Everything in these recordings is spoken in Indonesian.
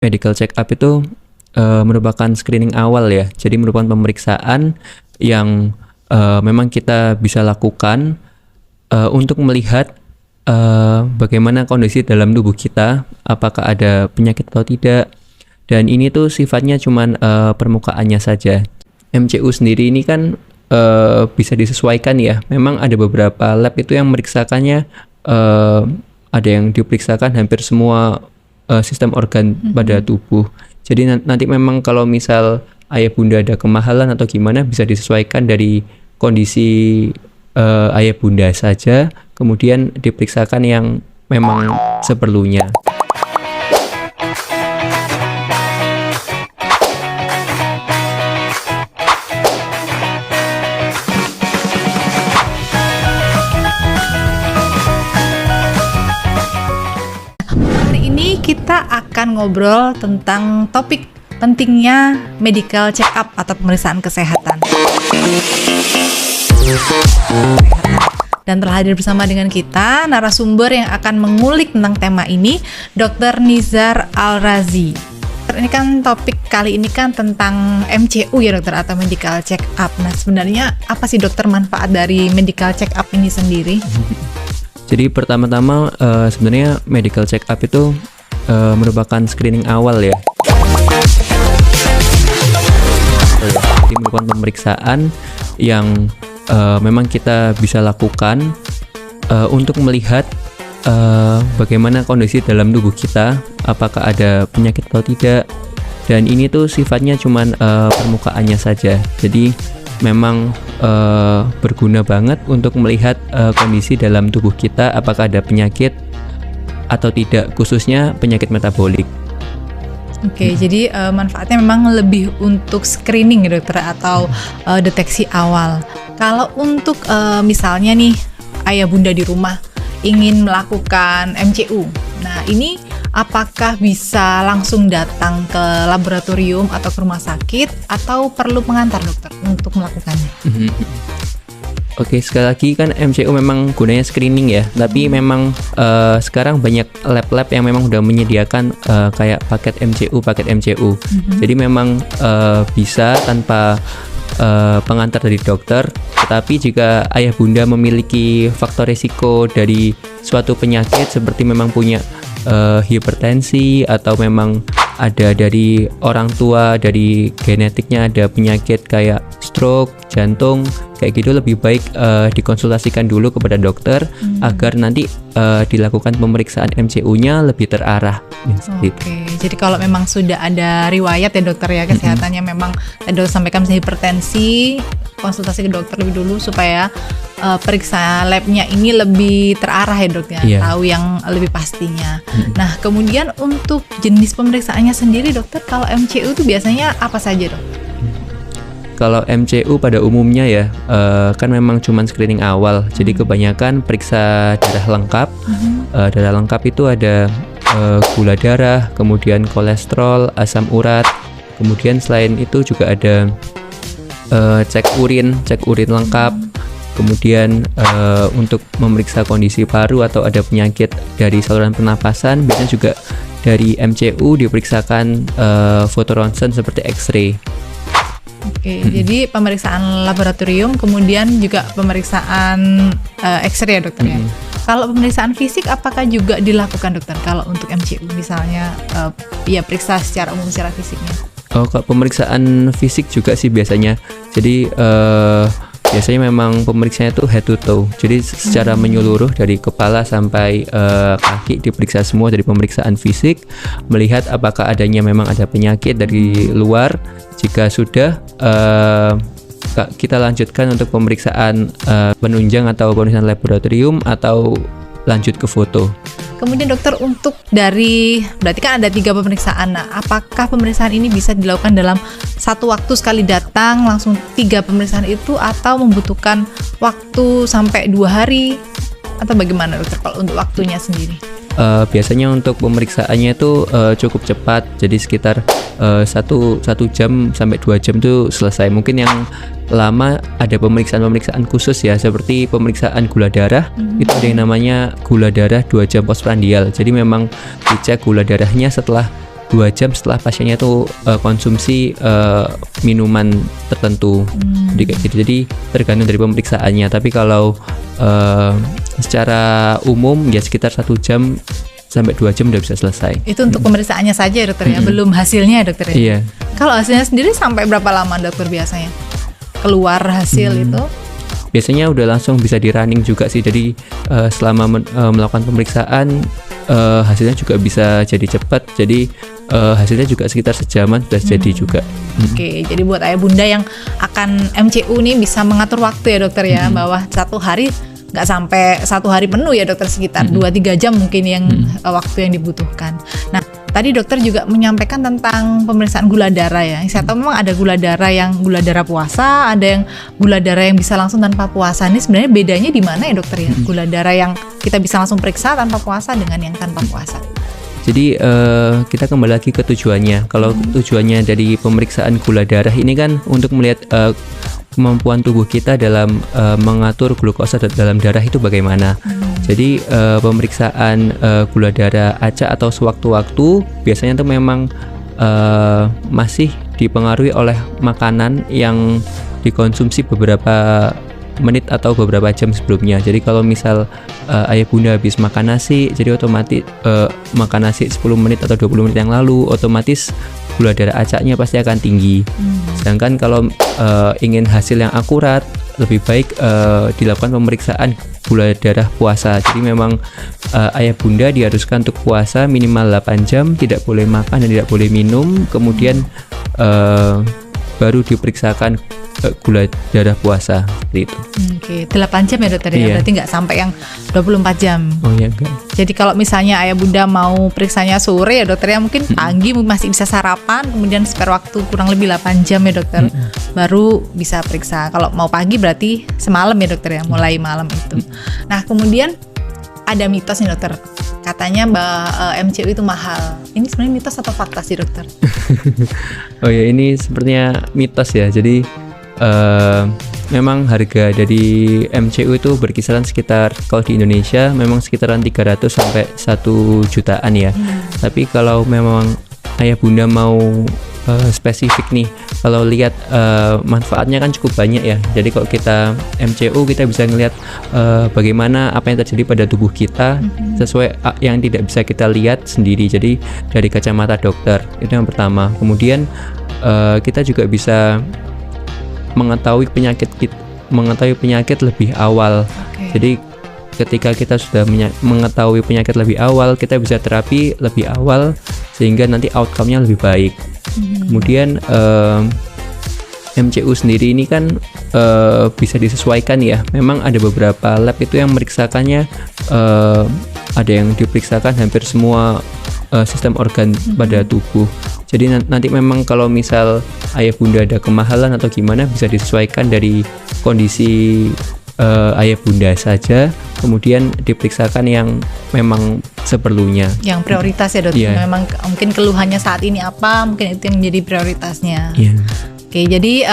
Medical check up itu merupakan screening awal ya. Jadi merupakan pemeriksaan yang memang kita bisa lakukan untuk melihat bagaimana kondisi dalam tubuh kita, apakah ada penyakit atau tidak. Dan ini tuh sifatnya cuman permukaannya saja. MCU sendiri ini kan bisa disesuaikan ya. Memang ada beberapa lab itu yang meriksakannya, ada yang diperiksakan hampir semua sistem organ pada tubuh. Jadi nanti memang kalau misal ayah bunda ada kemahalan atau gimana, bisa disesuaikan dari kondisi ayah bunda saja, kemudian diperiksakan yang memang seperlunya. Kita akan ngobrol tentang topik pentingnya medical check up atau pemeriksaan kesehatan. Dan telah hadir bersama dengan kita narasumber yang akan mengulik tentang tema ini, Dr. Nizar Al-Razi. Ini kan topik kali ini kan tentang MCU ya dokter, atau medical check up. Nah sebenarnya apa sih dokter manfaat dari medical check up ini sendiri? Jadi pertama-tama sebenarnya medical check up itu merupakan screening awal ya. Jadi merupakan pemeriksaan yang memang kita bisa lakukan untuk melihat bagaimana kondisi dalam tubuh kita, apakah ada penyakit atau tidak. Dan ini tuh sifatnya cuman permukaannya saja. Jadi memang berguna banget untuk melihat kondisi dalam tubuh kita, apakah ada penyakit atau tidak, khususnya penyakit metabolik. Oke, jadi manfaatnya memang lebih untuk screening ya dokter, atau deteksi awal. Kalau untuk misalnya nih ayah bunda di rumah ingin melakukan MCU, nah ini apakah bisa langsung datang ke laboratorium atau ke rumah sakit, atau perlu pengantar dokter untuk melakukannya? Oke, sekali lagi kan MCU memang gunanya screening ya, tapi memang sekarang banyak lab-lab yang memang udah menyediakan kayak paket MCU. Jadi memang bisa tanpa pengantar dari dokter, tetapi jika ayah bunda memiliki faktor risiko dari suatu penyakit seperti memang punya hipertensi, atau memang ada dari orang tua, dari genetiknya ada penyakit kayak stroke, jantung, kayak gitu, lebih baik dikonsultasikan dulu kepada dokter agar nanti dilakukan pemeriksaan MCU-nya lebih terarah. Oke, jadi kalau memang sudah ada riwayat ya dokter ya kesehatannya, memang dokter sampaikan misalnya hipertensi, konsultasi ke dokter lebih dulu supaya periksa labnya ini lebih terarah ya dok ya, tahu yang lebih pastinya. Nah kemudian untuk jenis pemeriksaannya sendiri dokter, kalau MCU itu biasanya apa saja dok? Kalau MCU pada umumnya ya kan memang cuman screening awal, jadi kebanyakan periksa darah lengkap. Darah lengkap itu ada gula darah, kemudian kolesterol, asam urat, kemudian selain itu juga ada cek urin lengkap. Kemudian untuk memeriksa kondisi paru atau ada penyakit dari saluran pernapasan, biasanya juga dari MCU diperiksakan foto ronsen seperti X-ray. Oke, jadi pemeriksaan laboratorium, kemudian juga pemeriksaan X-ray ya dokter ya. Kalau pemeriksaan fisik apakah juga dilakukan dokter kalau untuk MCU misalnya ya periksa secara umum secara fisiknya? Oh, kalau pemeriksaan fisik juga sih biasanya. Jadi biasanya memang pemeriksaannya itu head to toe. Jadi secara menyeluruh dari kepala sampai kaki diperiksa semua dari pemeriksaan fisik, melihat apakah adanya memang ada penyakit dari luar. Jika sudah kita lanjutkan untuk pemeriksaan penunjang atau pemeriksaan laboratorium, atau lanjut ke foto. Kemudian dokter, untuk dari, berarti kan ada 3 pemeriksaan. Nah, apakah pemeriksaan ini bisa dilakukan dalam satu waktu sekali datang langsung 3 pemeriksaan itu, atau membutuhkan waktu sampai 2 hari, atau bagaimana dokter kalau untuk waktunya sendiri? Biasanya untuk pemeriksaannya itu cukup cepat, jadi sekitar 1 jam sampai 2 jam itu selesai. Mungkin yang lama ada pemeriksaan khusus ya, seperti pemeriksaan gula darah. Itu ada yang namanya gula darah 2 jam postprandial. Jadi memang dicek gula darahnya setelah 2 jam setelah pasiennya tuh konsumsi minuman tertentu. Jadi kayak gitu. Jadi tergantung dari pemeriksaannya. Tapi kalau secara umum ya sekitar 1 jam sampai 2 jam udah bisa selesai. Itu untuk pemeriksaannya saja ya dokter ya, belum hasilnya ya dokter ya? Iya. Kalau hasilnya sendiri sampai berapa lama dokter biasanya keluar hasil itu? Biasanya udah langsung bisa di running juga sih. Jadi selama melakukan pemeriksaan hasilnya juga bisa jadi cepat. Jadi hasilnya juga sekitar sejaman sudah jadi juga. Oke, jadi buat ayah bunda yang akan MCU nih bisa mengatur waktu ya dokter ya, bahwa 1 hari nggak sampai 1 hari penuh ya dokter, sekitar 2-3 jam mungkin yang waktu yang dibutuhkan. Nah, tadi dokter juga menyampaikan tentang pemeriksaan gula darah ya. Saya tahu memang ada gula darah yang gula darah puasa, ada yang gula darah yang bisa langsung tanpa puasa. Ini sebenarnya bedanya di mana ya dokter ya? Gula darah yang kita bisa langsung periksa tanpa puasa dengan yang tanpa puasa. Jadi kita kembali lagi ke tujuannya. Kalau tujuannya dari pemeriksaan gula darah ini kan untuk melihat kemampuan tubuh kita dalam mengatur glukosa dalam darah itu bagaimana. Jadi pemeriksaan gula darah acak atau sewaktu-waktu biasanya itu memang masih dipengaruhi oleh makanan yang dikonsumsi beberapa menit atau beberapa jam sebelumnya. Jadi kalau misal ayah bunda habis makan nasi, jadi otomatis makan nasi 10 menit atau 20 menit yang lalu, otomatis gula darah acaknya pasti akan tinggi. Sedangkan kalau ingin hasil yang akurat, lebih baik dilakukan pemeriksaan gula darah puasa. Jadi memang ayah bunda diharuskan untuk puasa minimal 8 jam, tidak boleh makan dan tidak boleh minum, kemudian baru diperiksakan gula darah puasa seperti itu. Oke, 8 jam ya dokter ya, Iya. berarti nggak sampai yang 24 jam. Oh ya enggak. Jadi kalau misalnya ayah bunda mau periksanya sore ya dokter ya, mungkin pagi masih bisa sarapan, kemudian spare waktu kurang lebih 8 jam ya dokter, baru bisa periksa. Kalau mau pagi berarti semalam ya dokter ya, mulai malam itu. Nah kemudian ada mitos nih dokter, katanya MCU itu mahal. Ini sebenarnya mitos atau fakta sih dokter? Oh ya, ini sepertinya mitos ya. Jadi memang harga dari MCU itu berkisaran sekitar, kalau di Indonesia memang sekitaran 300 sampai 1 jutaan ya. Tapi kalau memang ayah bunda mau spesifik nih, kalau lihat manfaatnya kan cukup banyak ya. Jadi kalau kita MCU kita bisa ngelihat bagaimana apa yang terjadi pada tubuh kita sesuai yang tidak bisa kita lihat sendiri. Jadi dari kacamata dokter, itu yang pertama. Kemudian kita juga bisa mengetahui penyakit lebih awal. Jadi ketika kita sudah mengetahui penyakit lebih awal, kita bisa terapi lebih awal sehingga nanti outcome-nya lebih baik. Kemudian MCU sendiri ini kan bisa disesuaikan ya. Memang ada beberapa lab itu yang meriksakannya, ada yang diperiksakan hampir semua sistem organ pada tubuh. Jadi nanti memang kalau misal ayah bunda ada kemahalan atau gimana, bisa disesuaikan dari kondisi ayah bunda saja, kemudian diperiksakan yang memang seperlunya. Yang prioritas ya dokter. Yeah. Memang mungkin keluhannya saat ini apa, mungkin itu yang menjadi prioritasnya. Yeah. Oke, jadi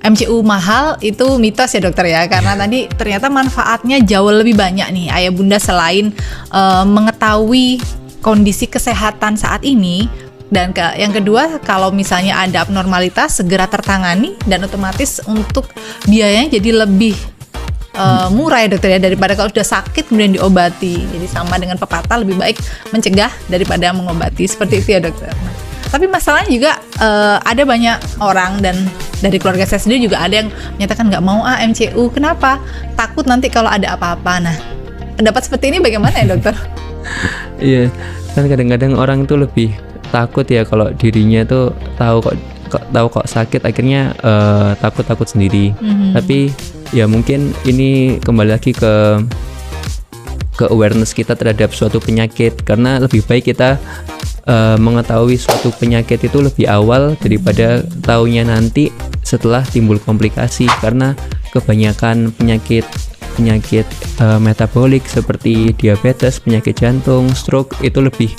MCU mahal itu mitos ya dokter ya, karena tadi ternyata manfaatnya jauh lebih banyak nih ayah bunda, selain mengetahui kondisi kesehatan saat ini, dan yang kedua kalau misalnya ada abnormalitas segera tertangani, dan otomatis untuk biayanya jadi lebih murah ya dokter ya, daripada kalau sudah sakit kemudian diobati. Jadi sama dengan pepatah, lebih baik mencegah daripada mengobati, seperti itu ya dokter. Nah, tapi masalahnya juga ada banyak orang, dan dari keluarga saya sendiri juga ada yang menyatakan nggak mau MCU. Kenapa? Takut nanti kalau ada apa-apa. Nah, pendapat seperti ini bagaimana ya dokter? Iya, kan kadang-kadang orang tuh lebih takut ya kalau dirinya tuh tahu kok sakit, akhirnya takut sendiri. Tapi ya mungkin ini kembali lagi ke awareness kita terhadap suatu penyakit, karena lebih baik kita mengetahui suatu penyakit itu lebih awal daripada taunya nanti setelah timbul komplikasi. Karena kebanyakan penyakit metabolik seperti diabetes, penyakit jantung, stroke itu lebih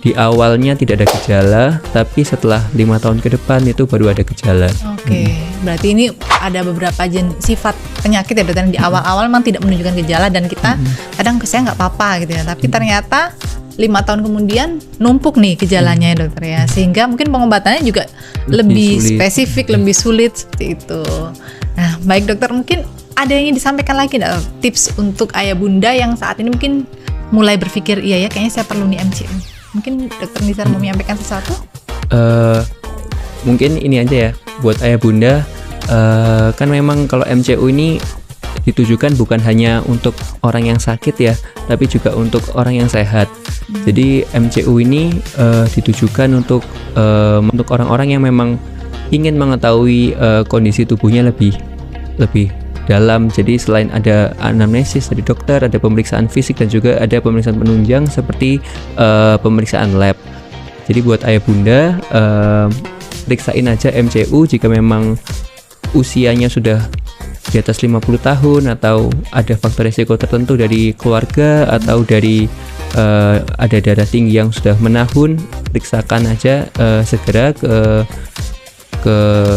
di awalnya tidak ada gejala, tapi setelah 5 tahun ke depan itu baru ada gejala. Oke, berarti ini ada beberapa sifat penyakit ya dokter, di awal-awal memang tidak menunjukkan gejala, dan kita kadang saya nggak apa-apa gitu ya, tapi ternyata 5 tahun kemudian numpuk nih gejalanya ya dokter ya, sehingga mungkin pengobatannya juga lebih sulit. spesifik, lebih sulit seperti itu. Nah, baik dokter, mungkin ada yang ingin disampaikan lagi nggak, tips untuk ayah bunda yang saat ini mungkin mulai berpikir, iya ya kayaknya saya perlu nih MCU. Mungkin dokter Nizar mau menyampaikan sesuatu? Mungkin ini aja ya buat ayah bunda, kan memang kalau MCU ini ditujukan bukan hanya untuk orang yang sakit ya, tapi juga untuk orang yang sehat. Jadi MCU ini ditujukan untuk orang-orang yang memang ingin mengetahui kondisi tubuhnya lebih dalam. Jadi selain ada anamnesis dari dokter, ada pemeriksaan fisik dan juga ada pemeriksaan penunjang seperti pemeriksaan lab. Jadi buat ayah bunda, periksain aja MCU jika memang usianya sudah di atas 50 tahun atau ada faktor risiko tertentu dari keluarga atau dari ada darah tinggi yang sudah menahun, periksakan aja segera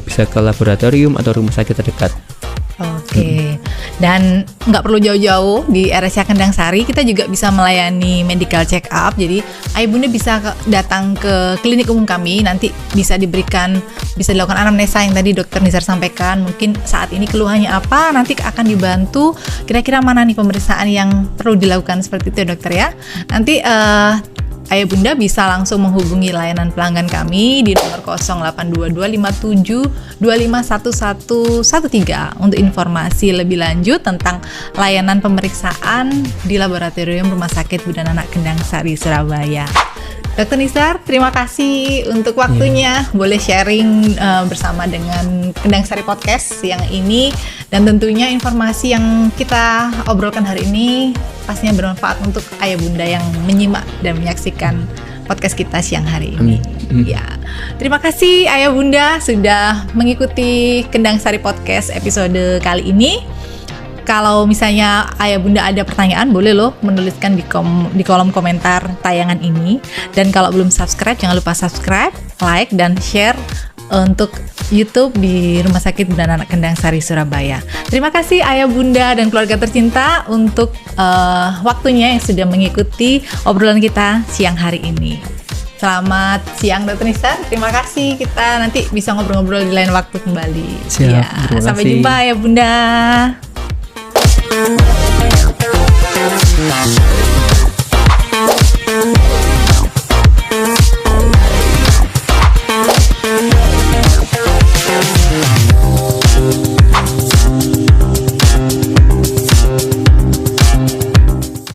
bisa ke laboratorium atau rumah sakit terdekat. Oke. Dan nggak perlu jauh-jauh, di RSCA Kendang Sari kita juga bisa melayani medical check up. Jadi ayah bunda bisa datang ke klinik umum kami, nanti bisa dilakukan anamnesa yang tadi dokter Nizar sampaikan. Mungkin saat ini keluhannya apa, nanti akan dibantu kira-kira mana nih pemeriksaan yang perlu dilakukan, seperti itu dokter ya. Nanti ayah bunda bisa langsung menghubungi layanan pelanggan kami di nomor 082257251113 untuk informasi lebih lanjut tentang layanan pemeriksaan di laboratorium Rumah Sakit Bunda Anak Kendang Sari, Surabaya. Dokter Nizar, terima kasih untuk waktunya. Boleh sharing bersama dengan Kendang Sari Podcast yang ini, dan tentunya informasi yang kita obrolkan hari ini pastinya bermanfaat untuk ayah bunda yang menyimak dan menyaksikan podcast kita siang hari ini. Ya, terima kasih ayah bunda sudah mengikuti Kendang Sari Podcast episode kali ini. Kalau misalnya ayah bunda ada pertanyaan, boleh loh menuliskan di kolom komentar tayangan ini. Dan kalau belum subscribe, jangan lupa subscribe, like, dan share untuk YouTube di Rumah Sakit Bunda Anak Kendang Sari, Surabaya. Terima kasih ayah bunda dan keluarga tercinta untuk waktunya yang sudah mengikuti obrolan kita siang hari ini. Selamat siang Dr. Nizar, terima kasih. Kita nanti bisa ngobrol-ngobrol di lain waktu kembali. Siap, Ya, terima sampai kasih. jumpa ayah bunda.